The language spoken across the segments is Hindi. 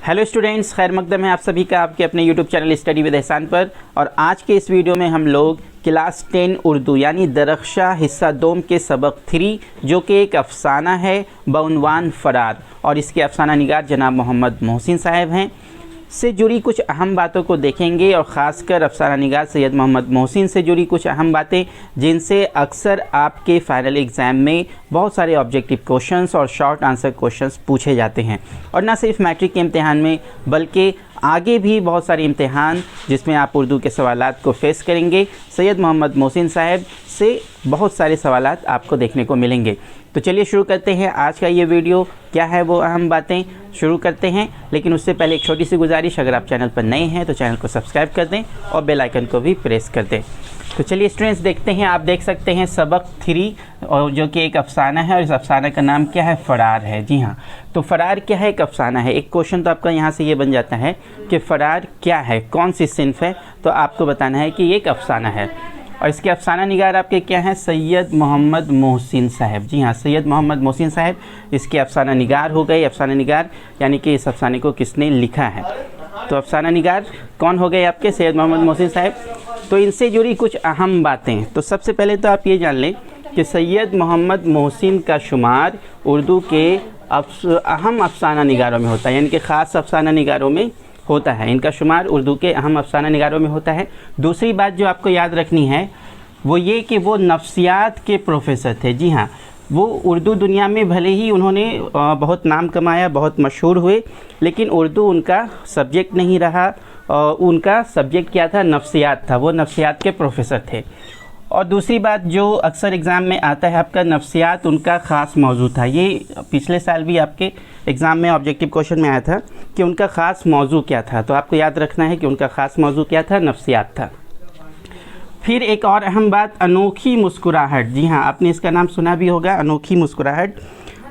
हेलो स्टूडेंट्स, खैर मकदम है आप सभी का आपके अपने यूट्यूब चैनल स्टडी विद एहसान पर। और आज के इस वीडियो में हम लोग क्लास 10 उर्दू यानी दरख्शा हिस्सा दोम के सबक 3 जो कि एक अफसाना है बउनवान फ़रार, और इसके अफसाना निगार जनाब मोहम्मद मोहसिन साहब हैं, से जुड़ी कुछ अहम बातों को देखेंगे। और ख़ासकर अफसाना निगार सैयद मोहम्मद मोहसिन से जुड़ी कुछ अहम बातें जिनसे अक्सर आपके फाइनल एग्ज़ाम में बहुत सारे ऑब्जेक्टिव क्वेश्चंस और शॉर्ट आंसर क्वेश्चंस पूछे जाते हैं। और ना सिर्फ मैट्रिक के इम्तिहान में बल्कि आगे भी बहुत सारे इम्तिहान जिसमें आप उर्दू के सवालात को फेस करेंगे, सैयद मोहम्मद मोहसिन साहब से बहुत सारे सवालात आपको देखने को मिलेंगे। तो चलिए शुरू करते हैं आज का ये वीडियो। क्या है वो अहम बातें, शुरू करते हैं। लेकिन उससे पहले एक छोटी सी गुजारिश, अगर आप चैनल पर नए हैं तो चैनल को सब्सक्राइब कर दें और बेल आइकन को भी प्रेस कर दें। तो चलिए स्टूडेंट्स देखते हैं। आप देख सकते हैं सबक 3 और जो कि एक अफसाना है, और इस अफसाना का नाम क्या है? फ़रार है। जी हाँ, तो फ़रार क्या है? एक अफसाना है। एक क्वेश्चन तो आपका यहाँ से ये बन जाता है कि फ़रार क्या है, कौन सी सिन्फ है, तो आपको बताना है कि ये एक अफसाना है। और इसके अफसाना निगार आपके क्या हैं? सैयद मोहम्मद मोहसिन साहब। जी हाँ, सैयद मोहम्मद मोहसिन साहब इसके अफसाना निगार हो गए। अफसाना निगार यानी कि इस अफसाने को किसने लिखा है, तो अफसाना निगार कौन हो गए आपके? सैयद मोहम्मद मोहसिन साहब। तो इनसे जुड़ी कुछ अहम बातें, तो सबसे पहले तो आप ये जान लें कि सैयद मोहम्मद मोहसिन का शुमार उर्दू के अहम अफसाना निगारों में होता है, यानी कि ख़ास अफसाना निगारों में होता है। इनका शुमार उर्दू के अहम अफसाना निगारों में होता है। दूसरी बात जो आपको याद रखनी है वो ये कि वो नफ्सियात के प्रोफेसर थे। जी हाँ, वो उर्दू दुनिया में भले ही उन्होंने बहुत नाम कमाया, बहुत मशहूर हुए, लेकिन उर्दू उनका सब्जेक्ट नहीं रहा। उनका सब्जेक्ट क्या था? नफ्सियात था। वो नफ्सियात के प्रोफेसर थे। और दूसरी बात जो अक्सर एग्ज़ाम में आता है आपका, नफ्सियात उनका ख़ास मौजू था। ये पिछले साल भी आपके एग्ज़ाम में ऑब्जेक्टिव क्वेश्चन में आया था कि उनका ख़ास मौजू क्या था। तो आपको याद रखना है कि उनका ख़ास मौजू क्या था? नफ्सियात था। फिर एक और अहम बात, अनोखी मुस्कुराहट। जी हाँ, आपने इसका नाम सुना भी होगा, अनोखी मुस्कुराहट,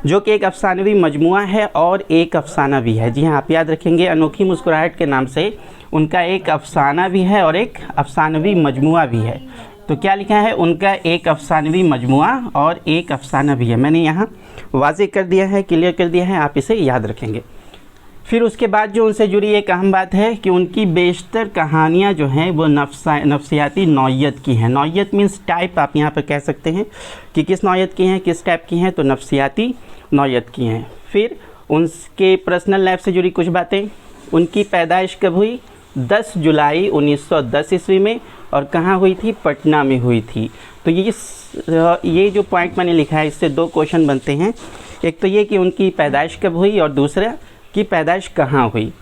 जो कि एक अफसानवी मजमुआ है और एक अफसाना भी है। जी हाँ, आप याद रखेंगे अनोखी मुस्कुराहट के नाम से उनका एक अफसाना भी है और एक अफसानवी मजमुआ भी है। तो क्या लिखा है? उनका एक अफसानवी मजमुआ और एक अफसाना भी है। मैंने यहाँ वाज़ेह कर दिया है, क्लियर कर दिया है, आप इसे याद रखेंगे। फिर उसके बाद जो उनसे जुड़ी एक अहम बात है कि उनकी बेशतर कहानियाँ जो हैं वो नफ्सियाती नौयत की हैं। नौयत मीन्स टाइप, आप यहाँ पर कह सकते हैं कि किस नौयत की हैं, किस टाइप की हैं, तो नफ्सियाती नौयत की हैं। फिर उनके पर्सनल लाइफ से जुड़ी कुछ बातें, उनकी पैदाइश कब हुई? 10 जुलाई 1910 ईस्वी में, और कहाँ हुई थी? पटना में हुई थी। तो ये जो पॉइंट मैंने लिखा है इससे 2 क्वेश्चन बनते हैं। एक तो ये कि उनकी पैदाइश कब हुई, और दूसरा कि पैदाइश कहाँ हुई।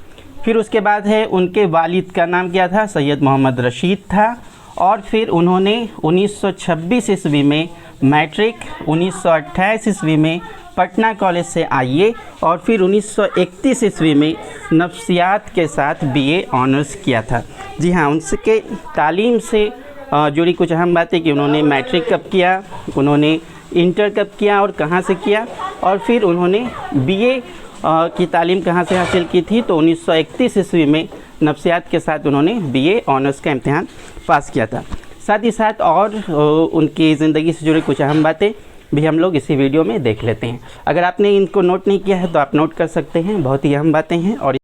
फिर उसके बाद है उनके वालिद का नाम क्या था? सैयद मोहम्मद रशीद था। और फिर उन्होंने 1926 ईस्वी में मैट्रिक, 1928 ईस्वी में पटना कॉलेज से आईए, और फिर 1931 ईस्वी में नफ्सियात के साथ बीए ऑनर्स किया था। जी हाँ, उनके तालीम से जुड़ी कुछ अहम बातें कि उन्होंने मैट्रिक कब किया, उन्होंने इंटर कब किया और कहाँ से किया, और फिर उन्होंने बीए की तालीम कहाँ से हासिल की थी, तो 1931 ईस्वी में नफ्सियात के साथ उन्होंने बीए ऑनर्स का इम्तिहान पास किया था। साथ ही साथ और उनकी ज़िंदगी से जुड़ी कुछ अहम बातें भी हम लोग इसी वीडियो में देख लेते हैं। अगर आपने इनको नोट नहीं किया है तो आप नोट कर सकते हैं, बहुत ही अहम बातें हैं। और